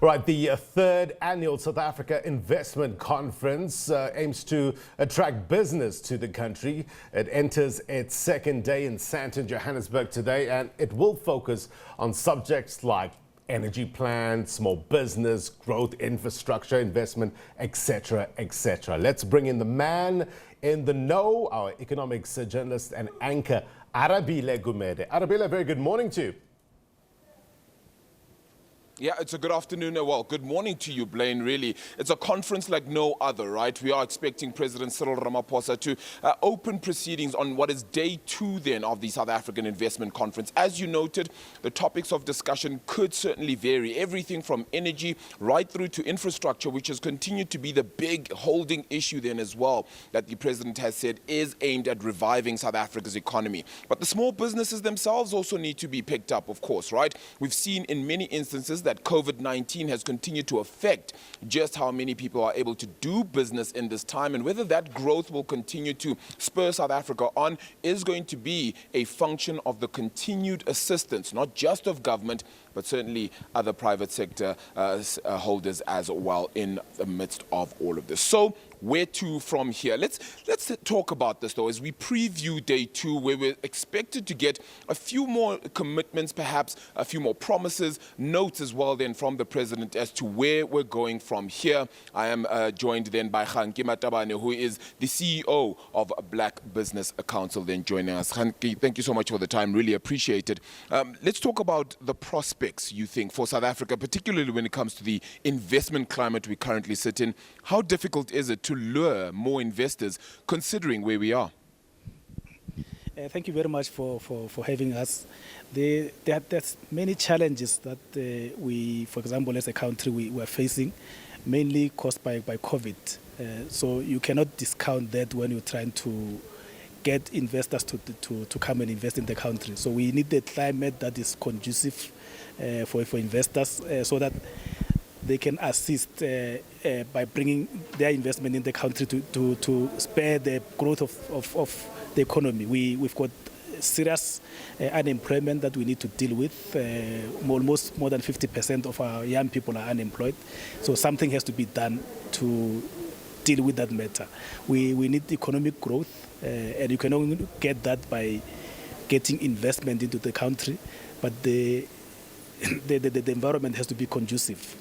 Right, the third annual South Africa Investment Conference aims to attract business to the country. It enters its second day in Sandton, Johannesburg today, and it will focus on subjects like energy plans, small business, growth, infrastructure, investment, etc., etc. Let's bring in the man in the know, our economics journalist and anchor, Arabile Gumede. Arabile, a very good morning to you. Yeah, it's a good afternoon. Well, good morning to you, Blaine, really. It's a conference like no other, right? We are expecting President Cyril Ramaphosa to open proceedings on what is day 2 then of the South African Investment Conference. As you noted, the topics of discussion could certainly vary. Everything from energy right through to infrastructure, which has continued to be the big holding issue then as well, that the President has said is aimed at reviving South Africa's economy. But the small businesses themselves also need to be picked up, of course, right? We've seen in many instances that COVID-19 has continued to affect just how many people are able to do business in this time, and whether that growth will continue to spur South Africa on is going to be a function of the continued assistance, not just of government, but certainly other private sector holders as well in the midst of all of this. So where to from here? Let's talk about this though as we preview day 2, where we're expected to get a few more commitments, perhaps a few more promises, notes as well then from the President as to where we're going from here. I am joined then by Khanki Matabane, who is the CEO of Black Business Council, then joining us. Khanki, thank you so much for the time, really appreciate it. Let's talk about the prospects, you think, for South Africa, particularly when it comes to the investment climate we currently sit in. How difficult is it to lure more investors, considering where we are? Thank you very much for having us. There's many challenges that we, for example, as a country, we are facing, mainly caused by COVID. So you cannot discount that when you're trying to get investors to come and invest in the country. So we need a climate that is conducive for investors so that they can assist by bringing their investment in the country to spare the growth of the economy. We've got serious unemployment that we need to deal with. Almost more than 50% of our young people are unemployed. So something has to be done to deal with that matter. We need economic growth, and you can only get that by getting investment into the country, but the environment has to be conducive.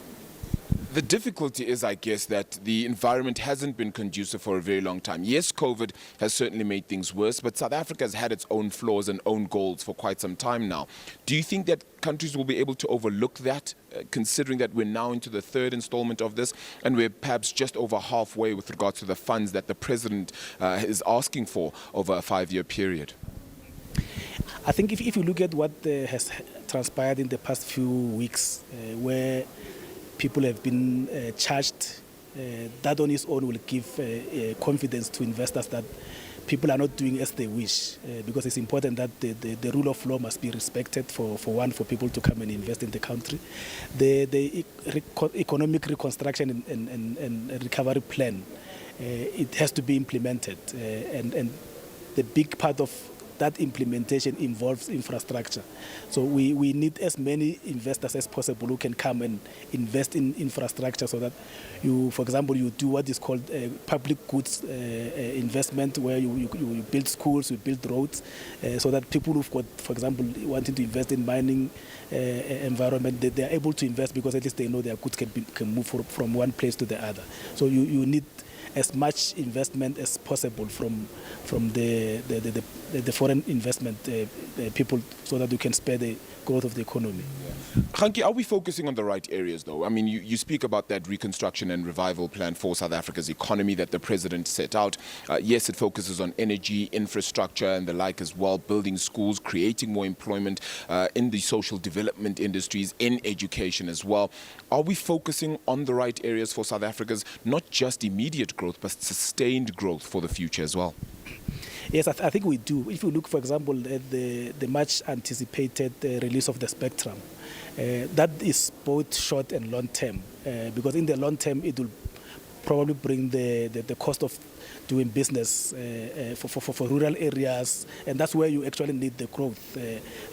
The difficulty is, I guess, that the environment hasn't been conducive for a very long time. Yes, COVID has certainly made things worse, but South Africa has had its own flaws and own goals for quite some time now. Do you think that countries will be able to overlook that, considering that we're now into the 3rd installment of this, and we're perhaps just over halfway with regards to the funds that the President is asking for over a 5-year period? I think if you look at what has transpired in the past few weeks, where people have been charged, that on its own will give confidence to investors that people are not doing as they wish, because it's important that the rule of law must be respected for people to come and invest in the country. The economic reconstruction and recovery plan, it has to be implemented, and the big part of that implementation involves infrastructure. So we need as many investors as possible who can come and invest in infrastructure, so that you, for example, you do what is called public goods investment, where you build schools, you build roads, so that people who've got, for example, wanting to invest in mining environment, they are able to invest because at least they know their goods can move from one place to the other. So you need as much investment as possible from the foreign investment people, so that you can spare the growth of the economy. Khanki, are we focusing on the right areas though? I mean, you speak about that reconstruction and revival plan for South Africa's economy that the President set out. Yes, it focuses on energy, infrastructure and the like as well, building schools, creating more employment in the social development industries, in education as well. Are we focusing on the right areas for South Africa's not just immediate growth, but sustained growth for the future as well? Yes, I think we do. If you look, for example, at the much anticipated release of the spectrum, that is both short and long term, because in the long term it will probably bring the cost of doing business for rural areas, and that's where you actually need the growth.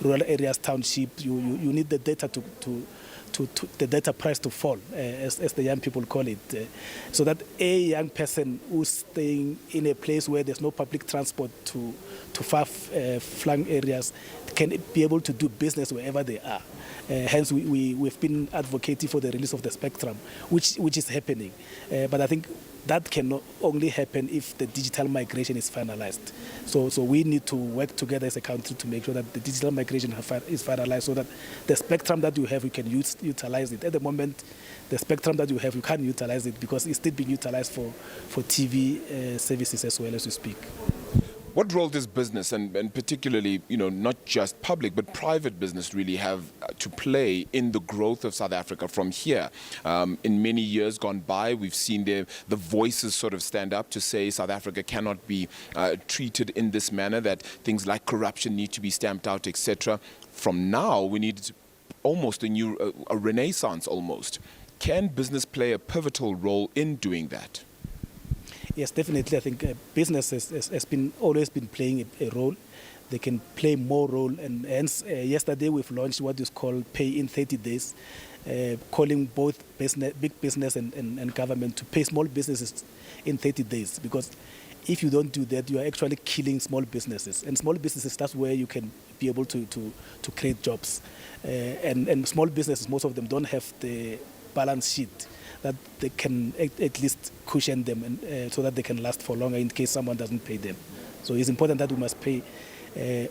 Rural areas, townships, you need the data to the data price to fall, as the young people call it, so that a young person who's staying in a place where there's no public transport to far-flung areas can be able to do business wherever they are. Hence, we've been advocating for the release of the spectrum, which is happening. But I think that can only happen if the digital migration is finalized. So we need to work together as a country to make sure that the digital migration is finalized, so that the spectrum that you have, you can utilize it. At the moment, the spectrum that you have, you can't utilize it because it's still being utilized for TV services as well as we speak. What role does business, and particularly, not just public, but private business really have to play in the growth of South Africa from here? In many years gone by, we've seen the voices sort of stand up to say South Africa cannot be treated in this manner, that things like corruption need to be stamped out, etc. From now, we need almost a renaissance almost. Can business play a pivotal role in doing that? Yes, definitely. I think business has always been playing a role. They can play more role, and hence yesterday we've launched what is called Pay in 30 days, calling both big business and government to pay small businesses in 30 days. Because if you don't do that, you are actually killing small businesses. And small businesses, that's where you can be able to create jobs. And small businesses, most of them don't have the balance sheet that they can at least cushion them, and so that they can last for longer in case someone doesn't pay them. So it's important that we must pay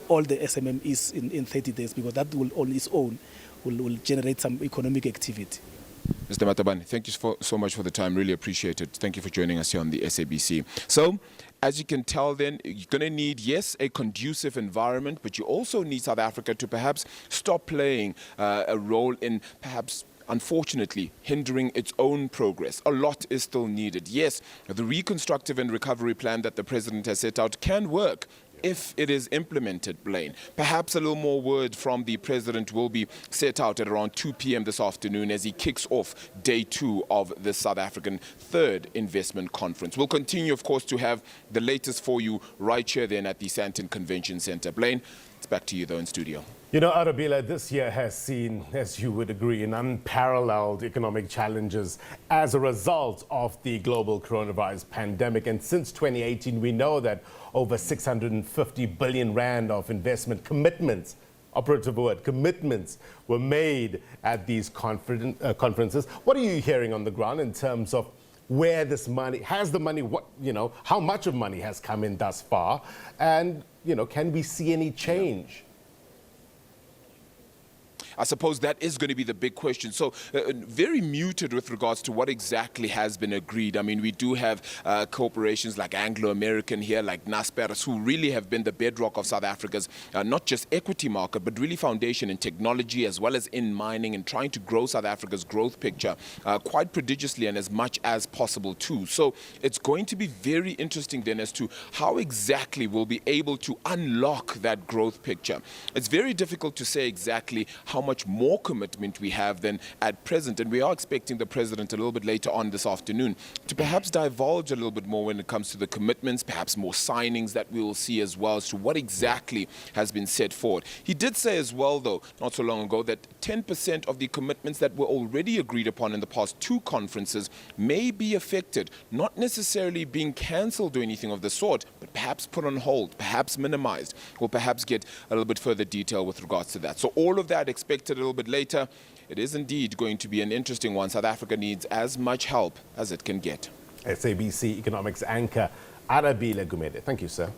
all the SMMEs in 30 days, because that will on its own will generate some economic activity. Mr. Matabane, thank you so much for the time. Really appreciate it. Thank you for joining us here on the SABC. So, as you can tell then, you're going to need, yes, a conducive environment, but you also need South Africa to perhaps stop playing a role in perhaps, unfortunately, hindering its own progress. A lot is still needed. Yes, the reconstructive and recovery plan that the president has set out can work if it is implemented, Blaine. Perhaps a little more word from the president will be set out at around 2 p.m. this afternoon as he kicks off day 2 of the South African Third Investment Conference. We'll continue, of course, to have the latest for you right here then at the Sandton Convention Center. Blaine, it's back to you though in studio. Arabile, this year has seen, as you would agree, an unparalleled economic challenges as a result of the global coronavirus pandemic. And since 2018, we know that over 650 billion rand of investment commitments, operative word, commitments, were made at these conferences. What are you hearing on the ground in terms of where this money, how much of money has come in thus far? And, can we see any change? I suppose that is going to be the big question. So very muted with regards to what exactly has been agreed. I mean, we do have corporations like Anglo-American here, like Naspers, who really have been the bedrock of South Africa's not just equity market, but really foundation in technology as well as in mining, and trying to grow South Africa's growth picture quite prodigiously and as much as possible too. So it's going to be very interesting then as to how exactly we'll be able to unlock that growth picture. It's very difficult to say exactly how much more commitment we have than at present, and we are expecting the president a little bit later on this afternoon to perhaps divulge a little bit more when it comes to the commitments, perhaps more signings that we will see as well as to what exactly has been set forward. He did say as well, though, not so long ago, that 10% of the commitments that were already agreed upon in the past 2 conferences may be affected, not necessarily being cancelled or anything of the sort, but perhaps put on hold, perhaps minimized. We'll perhaps get a little bit further detail with regards to that. So all of that expected a little bit later. It is indeed going to be an interesting one. South Africa needs as much help as it can get. SABC economics anchor Arabile Gumede. Thank you, sir.